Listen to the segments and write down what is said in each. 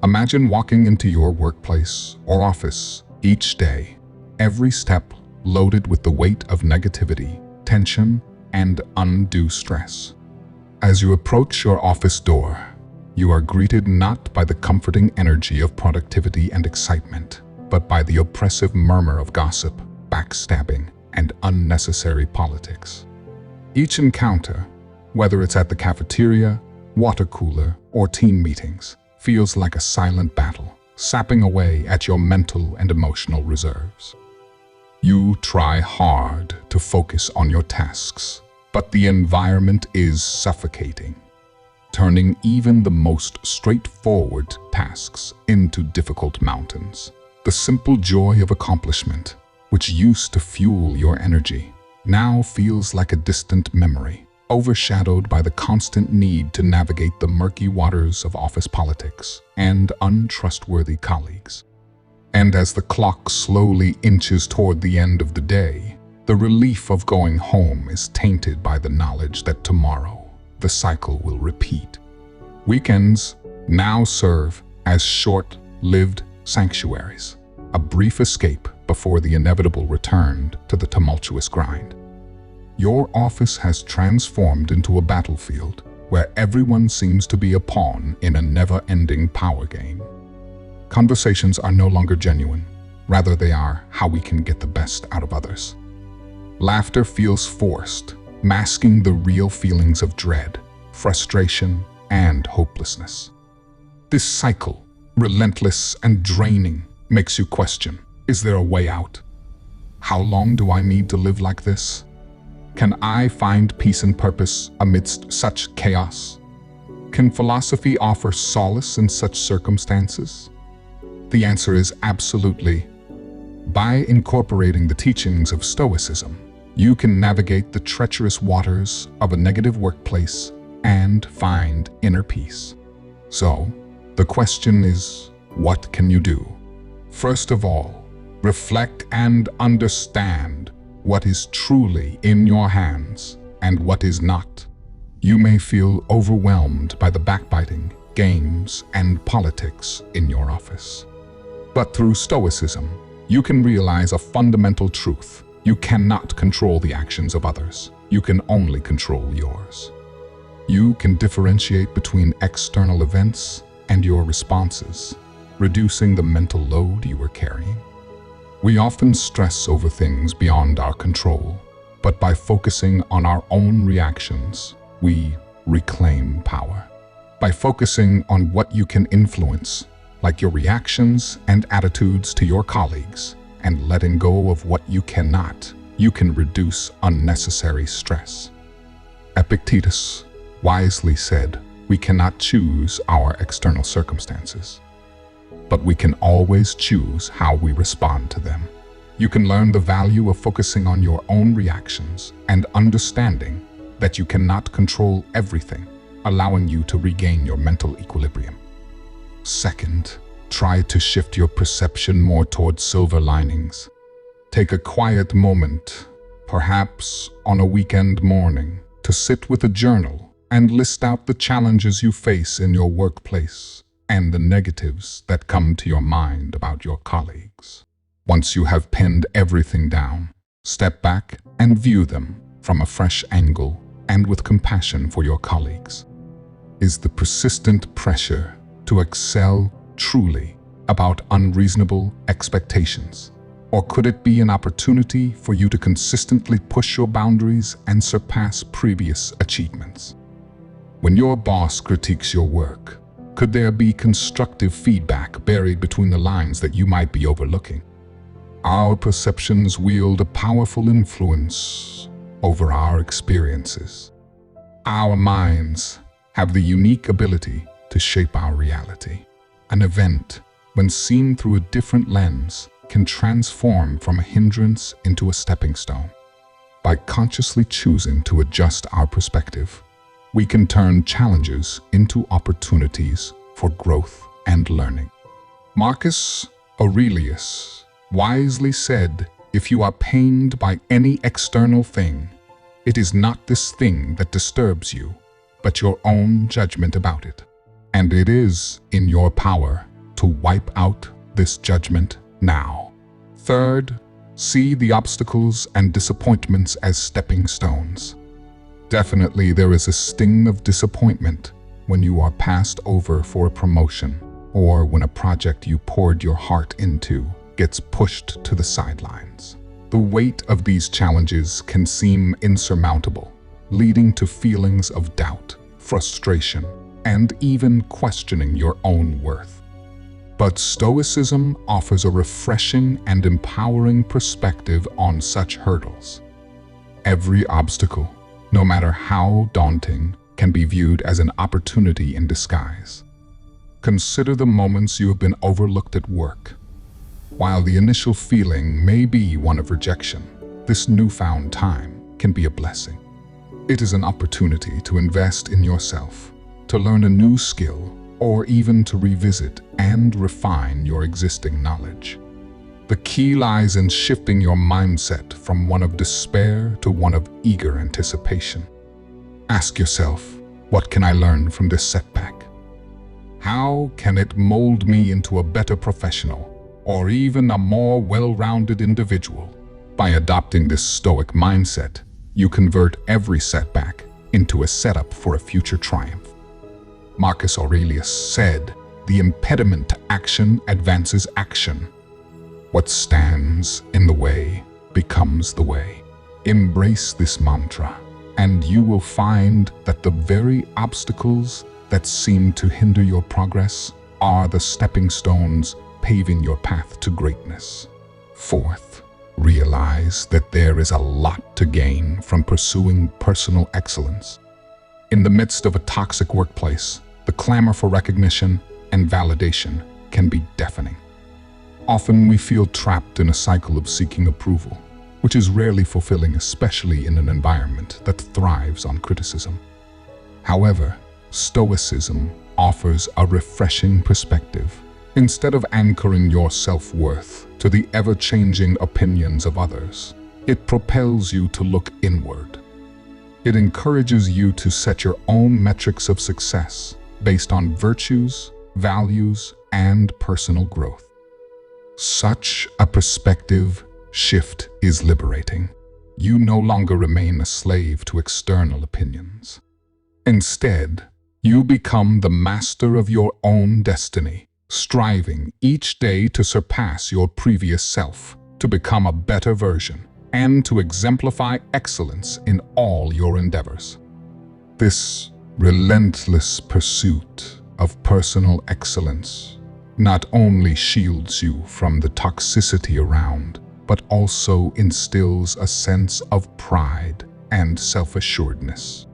Imagine walking into your workplace or office each day, every step loaded with the weight of negativity, tension, and undue stress. As you approach your office door, you are greeted not by the comforting energy of productivity and excitement, but by the oppressive murmur of gossip, backstabbing, and unnecessary politics. Each encounter, whether it's at the cafeteria, water cooler, or team meetings, feels like a silent battle, sapping away at your mental and emotional reserves. You try hard to focus on your tasks, but the environment is suffocating, turning even the most straightforward tasks into difficult mountains. The simple joy of accomplishment, which used to fuel your energy, now feels like a distant memory, overshadowed by the constant need to navigate the murky waters of office politics and untrustworthy colleagues. And as the clock slowly inches toward the end of the day, the relief of going home is tainted by the knowledge that tomorrow the cycle will repeat. Weekends now serve as short-lived sanctuaries, a brief escape before the inevitable return to the tumultuous grind. Your office has transformed into a battlefield where everyone seems to be a pawn in a never-ending power game. Conversations are no longer genuine. Rather, they are how we can get the best out of others. Laughter feels forced, masking the real feelings of dread, frustration, and hopelessness. This cycle, relentless and draining, makes you question, is there a way out? How long do I need to live like this? Can I find peace and purpose amidst such chaos? Can philosophy offer solace in such circumstances? The answer is absolutely. By incorporating the teachings of Stoicism, you can navigate the treacherous waters of a negative workplace and find inner peace. So, the question is, what can you do? First of all, reflect and understand what is truly in your hands and what is not. You may feel overwhelmed by the backbiting, games, and politics in your office. But through Stoicism, you can realize a fundamental truth. You cannot control the actions of others. You can only control yours. You can differentiate between external events and your responses, reducing the mental load you are carrying. We often stress over things beyond our control, but by focusing on our own reactions, we reclaim power. By focusing on what you can influence, like your reactions and attitudes to your colleagues, and letting go of what you cannot, you can reduce unnecessary stress. Epictetus wisely said, "We cannot choose our external circumstances, but we can always choose how we respond to them." You can learn the value of focusing on your own reactions and understanding that you cannot control everything, allowing you to regain your mental equilibrium. Second, try to shift your perception more towards silver linings. Take a quiet moment, perhaps on a weekend morning, to sit with a journal and list out the challenges you face in your workplace and the negatives that come to your mind about your colleagues. Once you have penned everything down, step back and view them from a fresh angle and with compassion for your colleagues. Is the persistent pressure to excel truly about unreasonable expectations? Or could it be an opportunity for you to consistently push your boundaries and surpass previous achievements? When your boss critiques your work, could there be constructive feedback buried between the lines that you might be overlooking? Our perceptions wield a powerful influence over our experiences. Our minds have the unique ability to shape our reality. An event, when seen through a different lens, can transform from a hindrance into a stepping stone. By consciously choosing to adjust our perspective, we can turn challenges into opportunities for growth and learning. Marcus Aurelius wisely said, "If you are pained by any external thing, it is not this thing that disturbs you, but your own judgment about it. And it is in your power to wipe out this judgment now. Third, see the obstacles and disappointments as stepping stones. Definitely there is a sting of disappointment when you are passed over for a promotion, or when a project you poured your heart into gets pushed to the sidelines. The weight of these challenges can seem insurmountable, leading to feelings of doubt, frustration, and even questioning your own worth. But Stoicism offers a refreshing and empowering perspective on such hurdles. Every obstacle, no matter how daunting, can be viewed as an opportunity in disguise. Consider the moments you have been overlooked at work. While the initial feeling may be one of rejection, this newfound time can be a blessing. It is an opportunity to invest in yourself, to learn a new skill, or even to revisit and refine your existing knowledge. The key lies in shifting your mindset from one of despair to one of eager anticipation. Ask yourself, what can I learn from this setback? How can it mold me into a better professional, or even a more well-rounded individual? By adopting this Stoic mindset, you convert every setback into a setup for a future triumph. Marcus Aurelius said, "The impediment to action advances action. What stands in the way becomes the way." Embrace this mantra, and you will find that the very obstacles that seem to hinder your progress are the stepping stones paving your path to greatness. Fourth, realize that there is a lot to gain from pursuing personal excellence. In the midst of a toxic workplace, the clamor for recognition and validation can be deafening. Often we feel trapped in a cycle of seeking approval, which is rarely fulfilling, especially in an environment that thrives on criticism. However, Stoicism offers a refreshing perspective. Instead of anchoring your self-worth to the ever-changing opinions of others, it propels you to look inward. It encourages you to set your own metrics of success based on virtues, values, and personal growth. Such a perspective shift is liberating. You no longer remain a slave to external opinions. Instead, you become the master of your own destiny, striving each day to surpass your previous self, to become a better version, and to exemplify excellence in all your endeavors. This relentless pursuit of personal excellence not only shields you from the toxicity around, but also instills a sense of pride and self-assuredness.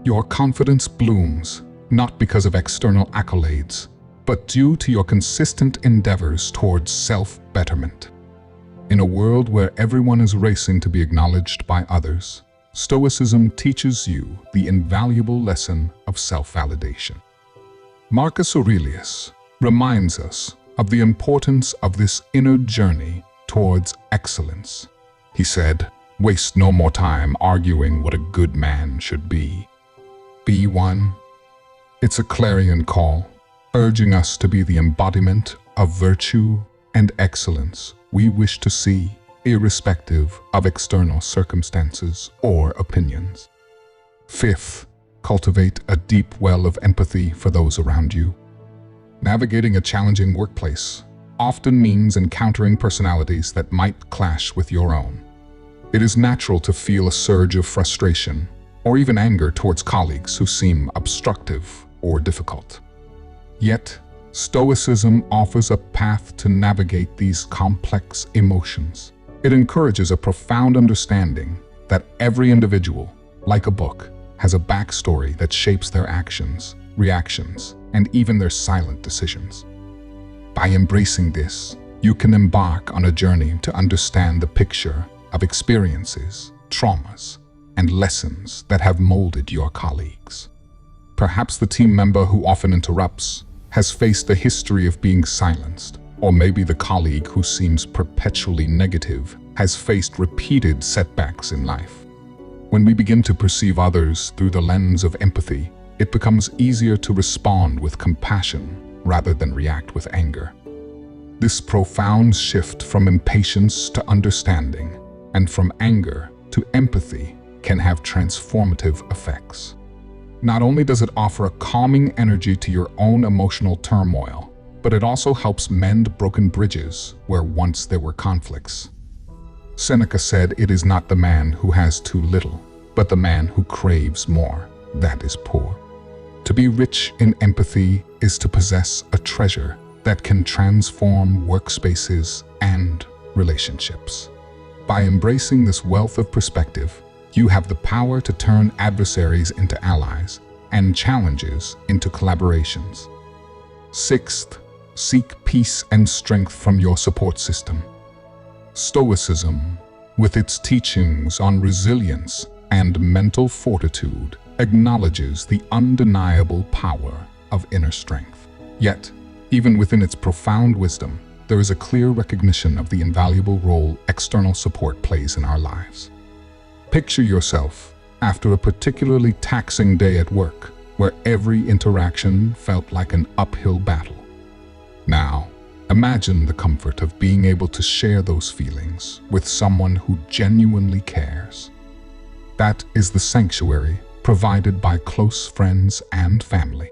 Your confidence blooms not because of external accolades, but due to your consistent endeavors towards self-betterment. In a world where everyone is racing to be acknowledged by others, Stoicism teaches you the invaluable lesson of self-validation. Marcus Aurelius reminds us of the importance of this inner journey towards excellence. He said, "Waste no more time arguing what a good man should be. Be one." It's a clarion call, urging us to be the embodiment of virtue and excellence we wish to see, irrespective of external circumstances or opinions. Fifth, cultivate a deep well of empathy for those around you. Navigating a challenging workplace often means encountering personalities that might clash with your own. It is natural to feel a surge of frustration or even anger towards colleagues who seem obstructive or difficult. Yet, Stoicism offers a path to navigate these complex emotions. It encourages a profound understanding that every individual, like a book, has a backstory that shapes their actions, reactions, and even their silent decisions. By embracing this, you can embark on a journey to understand the picture of experiences, traumas, and lessons that have molded your colleagues. Perhaps the team member who often interrupts has faced a history of being silenced, or maybe the colleague who seems perpetually negative has faced repeated setbacks in life. When we begin to perceive others through the lens of empathy, it becomes easier to respond with compassion rather than react with anger. This profound shift from impatience to understanding and from anger to empathy can have transformative effects. Not only does it offer a calming energy to your own emotional turmoil, but it also helps mend broken bridges where once there were conflicts. Seneca said, "It is not the man who has too little, but the man who craves more, that is poor." To be rich in empathy is to possess a treasure that can transform workspaces and relationships. By embracing this wealth of perspective, you have the power to turn adversaries into allies and challenges into collaborations. Sixth, seek peace and strength from your support system. Stoicism, with its teachings on resilience and mental fortitude, acknowledges the undeniable power of inner strength. Yet, even within its profound wisdom, there is a clear recognition of the invaluable role external support plays in our lives. Picture yourself after a particularly taxing day at work, where every interaction felt like an uphill battle. Now, imagine the comfort of being able to share those feelings with someone who genuinely cares. That is the sanctuary provided by close friends and family.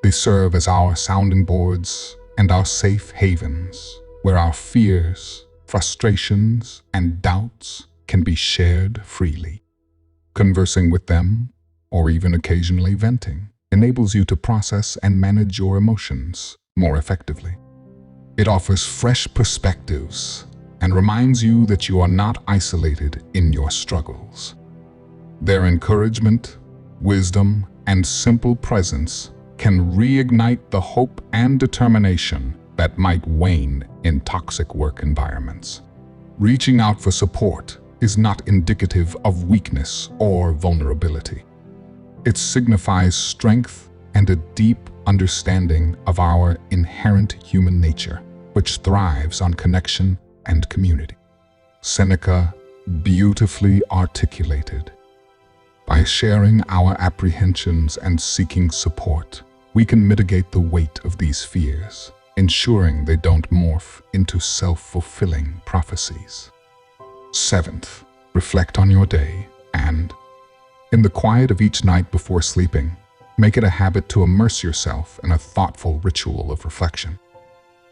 They serve as our sounding boards and our safe havens, where our fears, frustrations, and doubts can be shared freely. Conversing with them, or even occasionally venting, enables you to process and manage your emotions more effectively. It offers fresh perspectives and reminds you that you are not isolated in your struggles. Their encouragement, wisdom, and simple presence can reignite the hope and determination that might wane in toxic work environments. Reaching out for support is not indicative of weakness or vulnerability. It signifies strength and a deep understanding of our inherent human nature, which thrives on connection and community. Seneca beautifully articulated, "By sharing our apprehensions and seeking support, we can mitigate the weight of these fears, ensuring they don't morph into self-fulfilling prophecies." Seventh, reflect on your day and, in the quiet of each night before sleeping, make it a habit to immerse yourself in a thoughtful ritual of reflection.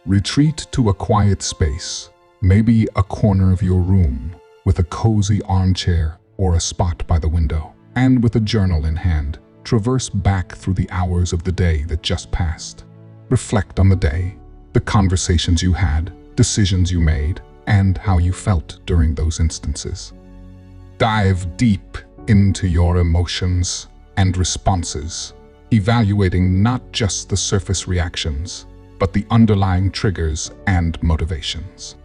Retreat to a quiet space, maybe a corner of your room, with a cozy armchair or a spot by the window, and with a journal in hand, traverse back through the hours of the day that just passed. Reflect on the day, the conversations you had, decisions you made, and how you felt during those instances. Dive deep into your emotions and responses, evaluating not just the surface reactions, but the underlying triggers and motivations.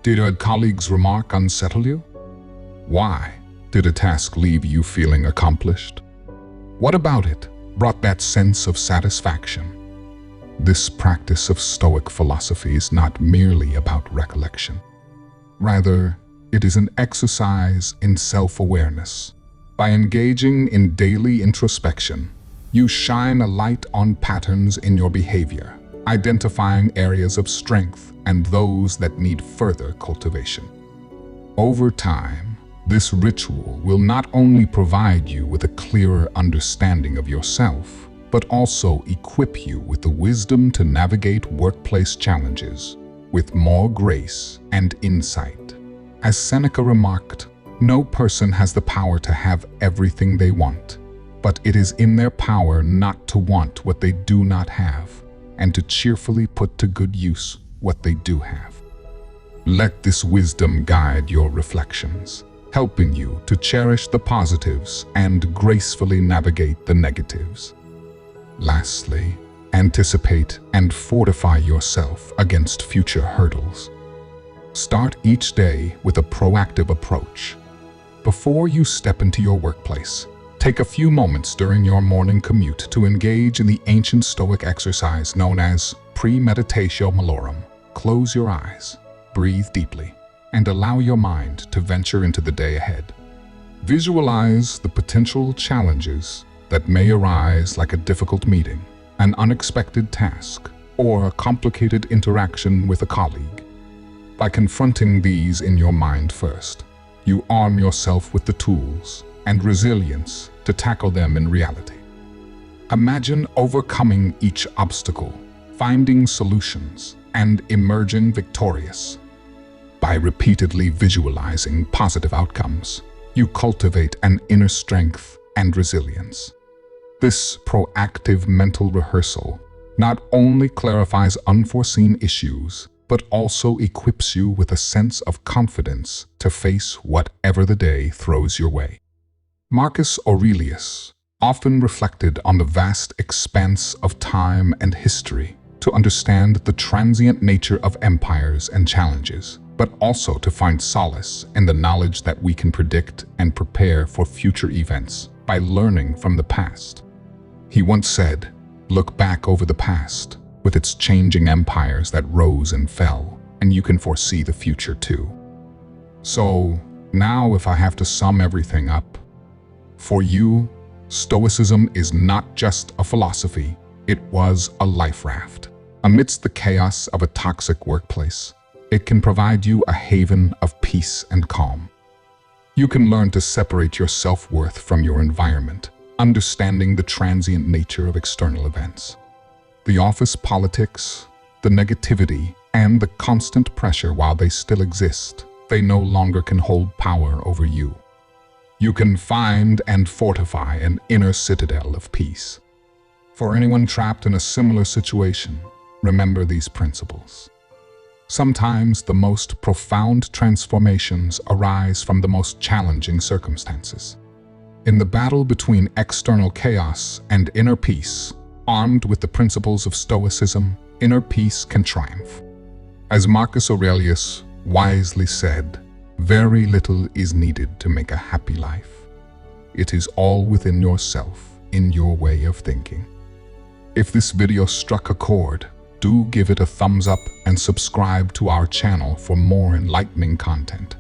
Did a colleague's remark unsettle you? Why? Did a task leave you feeling accomplished? What about it brought that sense of satisfaction? This practice of Stoic philosophy is not merely about recollection. Rather, it is an exercise in self-awareness. By engaging in daily introspection, you shine a light on patterns in your behavior, identifying areas of strength and those that need further cultivation. Over time, this ritual will not only provide you with a clearer understanding of yourself, but also equip you with the wisdom to navigate workplace challenges with more grace and insight. As Seneca remarked, no person has the power to have everything they want, but it is in their power not to want what they do not have, and to cheerfully put to good use what they do have. Let this wisdom guide your reflections, helping you to cherish the positives and gracefully navigate the negatives. Lastly, anticipate and fortify yourself against future hurdles. Start each day with a proactive approach. Before you step into your workplace, take a few moments during your morning commute to engage in the ancient Stoic exercise known as premeditatio malorum. Close your eyes, breathe deeply, and allow your mind to venture into the day ahead. Visualize the potential challenges that may arise, like a difficult meeting, an unexpected task, or a complicated interaction with a colleague. By confronting these in your mind first, you arm yourself with the tools and resilience to tackle them in reality. Imagine overcoming each obstacle, finding solutions, and emerging victorious. By repeatedly visualizing positive outcomes, you cultivate an inner strength and resilience. This proactive mental rehearsal not only clarifies unforeseen issues, but also equips you with a sense of confidence to face whatever the day throws your way. Marcus Aurelius often reflected on the vast expanse of time and history to understand the transient nature of empires and challenges, but also to find solace in the knowledge that we can predict and prepare for future events by learning from the past. He once said, "Look back over the past, with its changing empires that rose and fell, and you can foresee the future too." So, now if I have to sum everything up, for you, Stoicism is not just a philosophy, it was a life raft. Amidst the chaos of a toxic workplace, it can provide you a haven of peace and calm. You can learn to separate your self-worth from your environment, understanding the transient nature of external events. The office politics, the negativity, and the constant pressure, while they still exist, they no longer can hold power over you. You can find and fortify an inner citadel of peace. For anyone trapped in a similar situation, remember these principles. Sometimes the most profound transformations arise from the most challenging circumstances. In the battle between external chaos and inner peace, armed with the principles of Stoicism, inner peace can triumph. As Marcus Aurelius wisely said, "Very little is needed to make a happy life. It is all within yourself, in your way of thinking." If this video struck a chord, do give it a thumbs up and subscribe to our channel for more enlightening content.